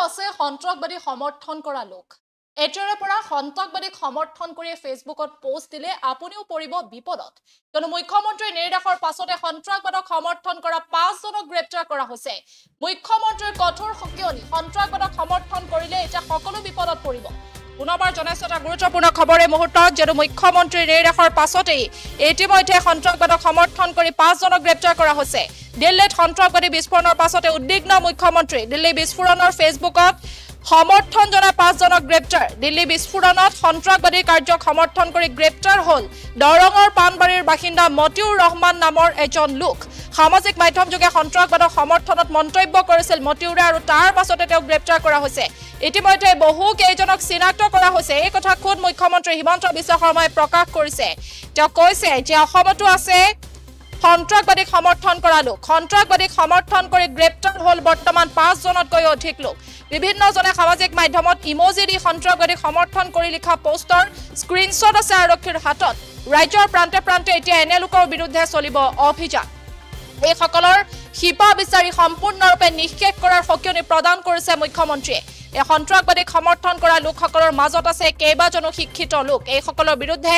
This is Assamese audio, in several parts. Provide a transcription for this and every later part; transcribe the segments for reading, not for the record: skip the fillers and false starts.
আছে সন্ত্ৰাসবাদী সমৰ্থন কৰা লোক এতিয়াৰে পৰা সন্ত্ৰাসবাদীক সমৰ্থন কৰি ফেসবুকত পোষ্ট দিলে আপুনিও পৰিব বিপদত কিয়নো মুখ্যমন্ত্ৰীৰ নিৰ্দেশৰ পাছতে সন্ত্ৰাসবাদক সমৰ্থন কৰা 5 জনক গ্ৰেপ্তাৰ কৰা হৈছে মুখ্যমন্ত্ৰীৰ কঠোৰ সকিয়নি সন্ত্ৰাসবাদক সমৰ্থন কৰিলে এটা সকলো বিপদত পৰিব পুনৰবাৰ জনাইছো এটা গুৰুত্বপূৰ্ণ খবৰ এই মুহূৰ্তত যেন মুখ্যমন্ত্ৰীৰ নিৰ্দেশৰ পাছতে ইতিমধ্যে সন্ত্ৰাসবাদক সমৰ্থন কৰি 5 জনক গ্ৰেপ্তাৰ কৰা হৈছে দিল্লীত সন্ত্ৰাসবাদী বিস্ফোৰণৰ পাছতে উদ্বিগ্ন মুখ্যমন্ত্ৰী দিল্লী বিস্ফোৰণৰ ফেসবুকত সমৰ্থন জনাই 5 জনক গ্ৰেপ্তাৰ দিল্লী বিস্ফোৰণত সন্ত্ৰাসবাদী কাৰ্যক সমৰ্থন কৰি গ্ৰেপ্তাৰ হল দৰঙৰ পানবাৰীৰ বাসিন্দা মতিউৰ ৰহমান নামৰ এজন লোক সামাজিক মাধ্যম যোগে সন্ত্ৰাসবাদক সমৰ্থনত মন্তব্য কৰিছিল মতিউৰে আৰু তাৰ পাছতে তেওঁ গ্ৰেপ্তাৰ কৰা হৈছে ইতিমধ্যে বহু কেইজনক চিনাক্ত কৰা হৈছে এই কথা খুদ মুখ্যমন্ত্ৰী হিমন্ত বিশ্ব শৰ্মাই প্ৰকাশ কৰিছে তেওঁ কৈছে যে অসমতো আছে সন্ত্ৰাসবাদীক সমৰ্থন কৰা লোক সন্ত্ৰাসবাদীক সমৰ্থন কৰি গ্ৰেপ্তাৰ হল বৰ্তমান 5 জনতকৈ অধিক লোক বিভিন্ন জনে সামাজিক মাধ্যমত ইমোজি দি সন্ত্ৰাসবাদীক সমৰ্থন কৰি লিখা পোষ্টৰ স্ক্ৰিনশ্বট আছে আৰক্ষীৰ হাতত ৰাজ্যৰ প্ৰান্তে প্ৰান্তে এতিয়া এনে লোকৰ বিৰুদ্ধে চলিব অভিযান এই সকলৰ হিপা বিচাৰি সম্পূৰ্ণৰূপে নিষ্ক্ৰিয় কৰাৰ সকিয়নি প্ৰদান কৰিছে মুখ্যমন্ত্ৰীয়ে এই সন্ত্ৰাসবাদীক সমৰ্থন কৰা লোকসকলৰ মাজত আছে কেইবাজনো শিক্ষিত লোক এই সকলৰ বিৰুদ্ধে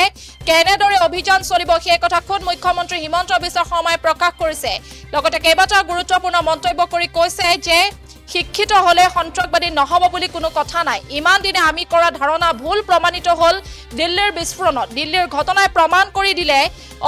কেনেদৰে অভিযান চলিব সেই কথা খুদ মুখ্যমন্ত্ৰী হিমন্ত বিশ্ব শৰ্মাই প্ৰকাশ কৰিছে লগতে কেইবাটা গুৰুত্বপূৰ্ণ মন্তব্য কৰি কৈছে যে শিক্ষিত হলে সন্ত্ৰাসবাদী নহব বুলি কোনো কথা নাই ইমান দিনে আমি কৰা ধাৰণা ভুল প্ৰমাণিত হল দিল্লীৰ বিস্ফোৰণত দিল্লীৰ ঘটনাই প্ৰমাণ কৰি দিলে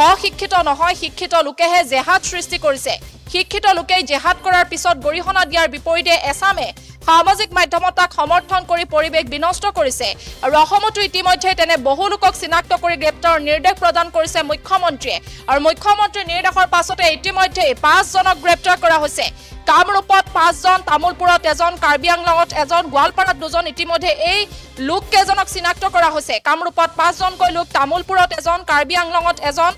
অশিক্ষিত নহয় শিক্ষিত লোকেহে জেহাদ সৃষ্টি কৰিছে শিক্ষিত লোকেই জেহাদ কৰাৰ পিছত গৰিহণা দিয়াৰ বিপৰীতে এছামে সামাজিক মাধ্যমত তাক সমৰ্থন কৰি পৰিৱেশ বিনষ্ট কৰিছে আৰু অসমতো ইতিমধ্যে তেনে বহু লোকক চিনাক্ত কৰি গ্ৰেপ্তাৰৰ নিৰ্দেশ প্ৰদান কৰিছে মুখ্যমন্ত্ৰীয়ে আৰু মুখ্যমন্ত্ৰীৰ নিৰ্দেশৰ পাছতে ইতিমধ্যে 5 জনক গ্ৰেপ্তাৰ কৰা হৈছে কামৰূপত 5 জন তামুলপুৰত এজন কাৰ্বি আংলঙত এজন গোৱালপাৰাত দুজন ইতিমধ্যে এই লোক কেইজনক চিনাক্ত কৰা হৈছে কামৰূপত 5 জনকৈ লোক তামুলপুৰত এজন কাৰ্বি আংলঙত এজন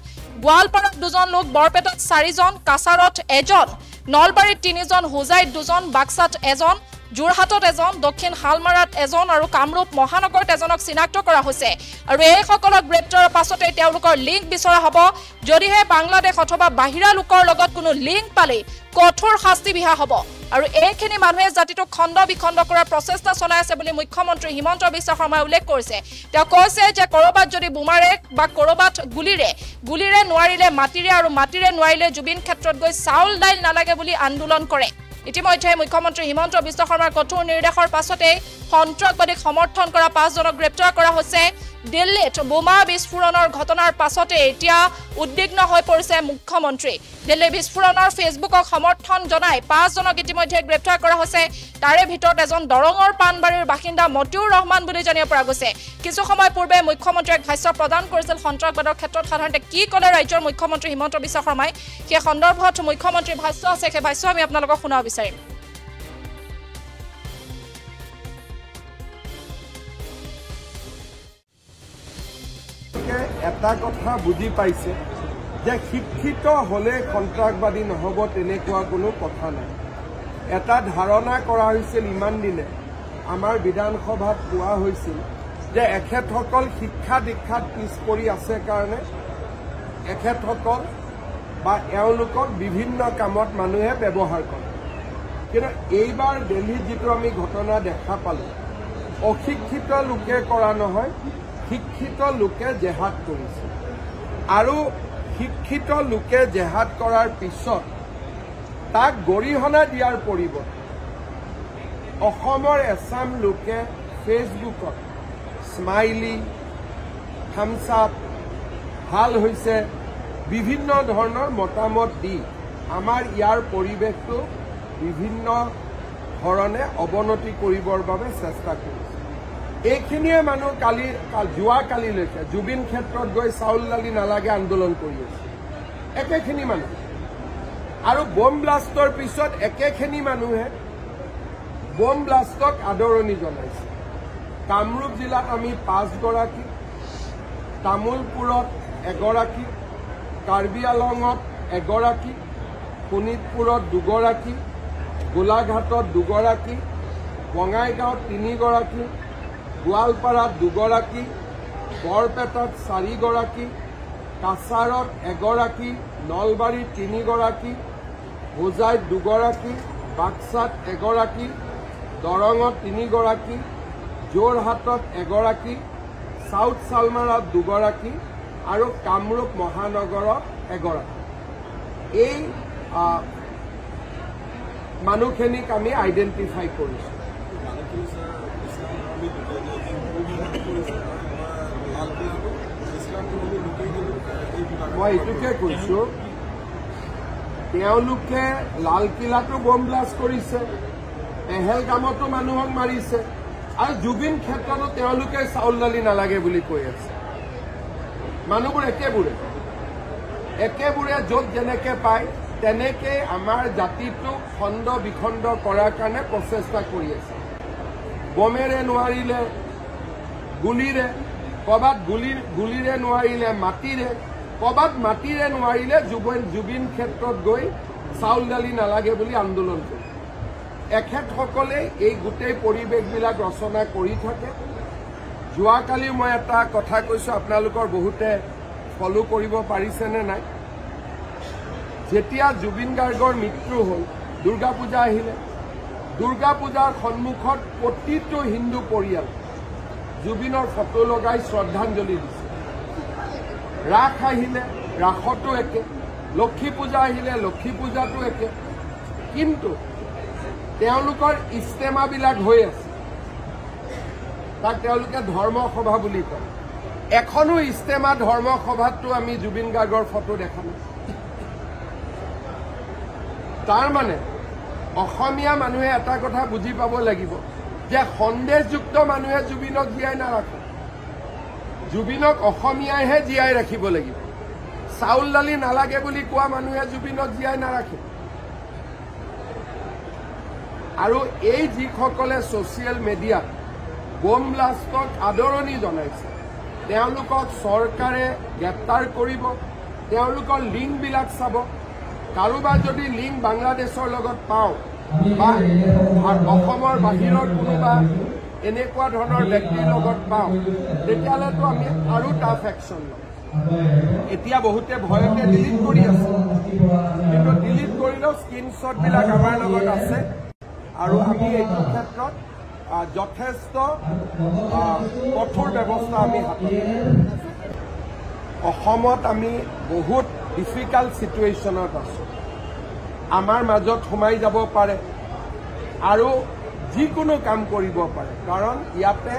গোৱালপাৰাত দুজন লোক বৰপেটাত 4 জন কাছাৰত এজন নলবাৰীত 3 জন হুজাইত 2 জন বাক্সাত এজন যোৰহাটত এজন দক্ষিণ হালমাৰাত এজন আৰু কামৰূপ মহানগৰত এজনক চিনাক্ত কৰা হৈছে আৰু এই সকলক গ্ৰেপ্তাৰৰ পাছতে তেওঁলোকৰ লিংক বিচৰা হ'ব যদিহে বাংলাদেশ অথবা বাহিৰা লোকৰ লগত কোনো লিংক পালে কঠোৰ শাস্তি বিহা হ'ব আৰু এইখিনি মানুহে জাতিটোক খণ্ড বিখণ্ড কৰাৰ প্ৰচেষ্টা চলাই আছে বুলি মুখ্যমন্ত্ৰী হিমন্ত বিশ্ব শৰ্মাই উল্লেখ কৰিছে তেওঁ কৈছে যে কৰবাত যদি বুমাৰে বা কৰবাত গুলিৰে নোৱাৰিলে মাটিৰে আৰু মাটিৰে নোৱাৰিলে জুবিন ক্ষেত্ৰত গৈ চাউল দাইল নালাগে বুলি আন্দোলন কৰে ইতিমধ্যে মুখ্যমন্ত্ৰী হিমন্ত বিশ্ব শৰ্মাৰ কঠোৰ নিৰ্দেশৰ পাছতে সন্ত্ৰাসবাদীক সমৰ্থন কৰা 5 জনক গ্ৰেপ্তাৰ কৰা হৈছে দিল্লীত বোমা বিস্ফোৰণৰ ঘটনাৰ পাছতে এতিয়া উদ্বিগ্ন হৈ পৰিছে মুখ্যমন্ত্ৰী দিল্লী বিস্ফোৰণৰ ফেসবুকক সমৰ্থন জনাই 5 জনক ইতিমধ্যে গ্ৰেপ্তাৰ কৰা হৈছে তাৰে ভিতৰত এজন দৰঙৰ পানবাৰীৰ বাসিন্দা মতিউৰ ৰহমান বুলি জানিব পৰা গৈছে কিছু সময় পূৰ্বে মুখ্যমন্ত্ৰীক ভাষ্য প্ৰদান কৰিছিল সন্ত্ৰাসবাদৰ ক্ষেত্ৰত সাধাৰণতে কি ক'লে ৰাজ্যৰ মুখ্যমন্ত্ৰী হিমন্ত বিশ্ব শৰ্মাই সেই সন্দৰ্ভত মুখ্যমন্ত্ৰীৰ ভাষ্য আছে সেই ভাষ্য আমি আপোনালোকক শুনাব বিচাৰিম এটা কথা বুজি পাইছে যে শিক্ষিত হলে সন্ত্ৰাসবাদী নহব তেনেকুৱা কোনো কথা নাই এটা ধাৰণা কৰা হৈছিল ইমান দিনে আমাৰ বিধানসভাত কোৱা হৈছিল যে এখেতসকল শিক্ষা দীক্ষাত পিছ পৰি আছে কাৰণে এখেতসকল বা এওঁলোকক বিভিন্ন কামত মানুহে ব্যৱহাৰ কৰে কিন্তু এইবাৰ দিল্লীত যিটো আমি ঘটনা দেখা পালোঁ অশিক্ষিত লোকে কৰা নহয় শিক্ষিত লোকে জেহাদ কৰিছে আৰু শিক্ষিত লোকে জেহাদ কৰাৰ পিছত তাক গৰিহণা দিয়াৰ পৰিৱৰ্তে অসমৰ এছাম লোকে ফেচবুকত স্মাইলি থামছ আপ ভাল হৈছে বিভিন্ন ধৰণৰ মতামত দি আমাৰ ইয়াৰ পৰিৱেশটো বিভিন্ন ধৰণে অৱনতি কৰিবৰ বাবে চেষ্টা কৰিছে এইখিনিয়ে মানুহ যোৱাকালিলৈকে জুবিন ক্ষেত্ৰত গৈ চাউল দালি নালাগে আন্দোলন কৰি আছে একেখিনি মানুহ আৰু বম ব্লাষ্টৰ পিছত একেখিনি মানুহে বম ব্লাষ্টক আদৰণি জনাইছে কামৰূপ জিলাত আমি 5 গৰাকী তামুলপুৰত 1 গৰাকী কাৰ্বি আংলঙত 1 গৰাকী শোণিতপুৰত 2 গৰাকী গোলাঘাটত 2 গৰাকী বঙাইগাঁৱত 3 গৰাকী গোৱালপাৰাত 2 গৰাকী বৰপেটাত 4 গৰাকী কাছাৰত 1 গৰাকী নলবাৰীত 3 গৰাকী হুজাইত 2 গৰাকী বাক্সাত 1 গৰাকী দৰঙত 3 গৰাকী, যোৰহাটত 1 গৰাকী, সাউথ সালমাৰত 2 গৰাকী আৰু কামৰূপ মহানগৰত 1 গৰাকী। এই মানুহখিনিক আমি আইডেন্টিফাই কৰিছোঁ। মই এইটোকে কৈছোঁ, তেওঁলোকে লালকিল্লাতো বম ব্লাষ্ট কৰিছে, পেহেলগামতো মানুহক মাৰিছে আৰু জুবিন ক্ষেত্ৰতো তেওঁলোকে চাউল দালি নালাগে বুলি কৈ আছে। মানুহবোৰ একেবোৰে য'ত যেনেকে পায় তেনেকে আমাৰ জাতিটোক খণ্ড বিখণ্ড কৰাৰ কাৰণে প্ৰচেষ্টা কৰি আছে। বমেৰে নোৱাৰিলে গুলীৰে, ক'ৰবাত গুলীৰে নোৱাৰিলে মাটিৰে, ক'ৰবাত মাটিৰে নোৱাৰিলে জুবিন ক্ষেত্ৰত গৈ চাউল দালি নালাগে বুলি আন্দোলন কৰে। এখেতসকলে এই গোটেই পৰিৱেশবিলাক ৰচনা কৰি থাকে। যোৱাকালি মই এটা কথা কৈছোঁ, আপোনালোকৰ বহুতে ফলো কৰিব পাৰিছেনে নাই। যেতিয়া জুবিন গাৰ্গৰ মৃত্যু হ'ল, দুৰ্গা পূজা আহিলে, দুৰ্গা পূজাৰ সন্মুখত প্ৰতিটো হিন্দু পৰিয়াল জুবিনৰ ফটো লগাই শ্ৰদ্ধাঞ্জলি দিছে। ৰাস আহিলে, ৰাসতো একে, লক্ষ্মী পূজা আহিলে, লক্ষ্মী পূজাতো একে। কিন্তু তেওঁলোকৰ ইস্তেমাবিলাক হৈ আছে, তাক তেওঁলোকে ধৰ্মসভা বুলি কয়। এখনো ইস্তেমা ধৰ্মসভাততো আমি জুবিন গাৰ্গৰ ফটো দেখা নাই। তাৰ মানে অসমীয়া মানুহে এটা কথা বুজি পাব লাগিব যে সন্দেহযুক্ত মানুহে জুবিনক জীয়াই নাৰাখে, জুবিনক অসমীয়াইহে জীয়াই ৰাখিব লাগিব। চাউল দালি নালাগে বুলি কোৱা মানুহে জুবিনক জীয়াই নাৰাখে। আৰু এই যিসকলে ছ'চিয়েল মিডিয়াত বম ব্লাষ্টক আদৰণি জনাইছে, তেওঁলোকক চৰকাৰে গ্ৰেপ্তাৰ কৰিব, তেওঁলোকৰ লিংকবিলাক চাব। কাৰোবাৰ যদি লিংক বাংলাদেশৰ লগত পাওঁ বা অসমৰ বাহিৰৰ কোনোবা এনেকুৱা ধৰণৰ ব্যক্তিৰ লগত পাওঁ, তেতিয়াহ'লেতো আমি আৰু টাফ একশ্যন ল'ম। এতিয়া বহুতে ভয়তে ডিলিট কৰি আছে, কিন্তু ডিলিট কৰিলেও স্ক্ৰীনশ্বটবিলাক আমাৰ লগত আছে আৰু আমি এইটো ক্ষেত্ৰত যথেষ্ট কঠোৰ ব্যৱস্থা আমি হাতত ল'ম। অসমত আমি বহুত ডিফিকাল্ট চিটুৱেশ্যনত আছোঁ। আমাৰ মাজত সোমাই যাব পাৰে আৰু যিকোনো কাম কৰিব পাৰে, কাৰণ ইয়াতে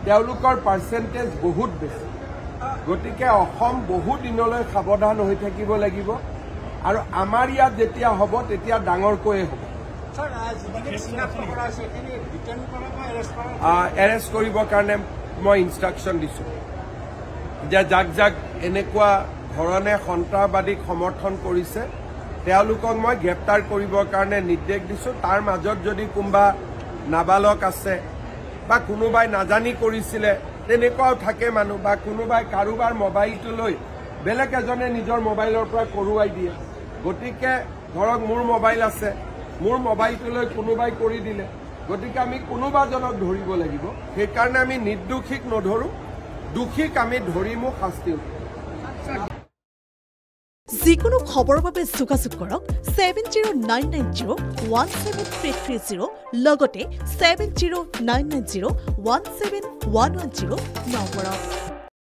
তেওঁলোকৰ পাৰ্চেণ্টেজ বহুত বেছি। গতিকে অসম বহু দিনলৈ সাৱধান হৈ থাকিব লাগিব আৰু আমাৰ ইয়াত যেতিয়া হ'ব তেতিয়া ডাঙৰকৈয়ে হ'ব। এৰেষ্ট কৰিবৰ কাৰণে মই ইনষ্ট্ৰাকশ্যন দিছোঁ যে যাক যাক এনেকুৱা ধৰণে সন্ত্ৰাসবাদীক সমৰ্থন কৰিছে তেওঁলোকক মই গ্ৰেপ্তাৰ কৰিবৰ কাৰণে নিৰ্দেশ দিছোঁ। তাৰ মাজত যদি কোনোবা নাবালক আছে বা কোনোবাই নাজানি কৰিছিলে তেনেকুৱাও থাকে মানুহ, বা কোনোবাই কাৰোবাৰ মোবাইলটো লৈ বেলেগ এজনে নিজৰ মোবাইলৰ পৰা কৰোৱাই দিয়ে। গতিকে ধৰক মোৰ মোবাইল আছে, মোৰ মোবাইলটো লৈ কোনোবাই কৰি দিলে, গতিকে আমি কোনোবাজনক ধৰিব লাগিব। সেইকাৰণে আমি নিৰ্দোষীক নধৰোঁ, দোষীক আমি ধৰিমো, শাস্তি দিম। যিকোনো খবৰৰ বাবে যোগাযোগ কৰক 7099017330 লগতে 7099017110 নম্বৰত।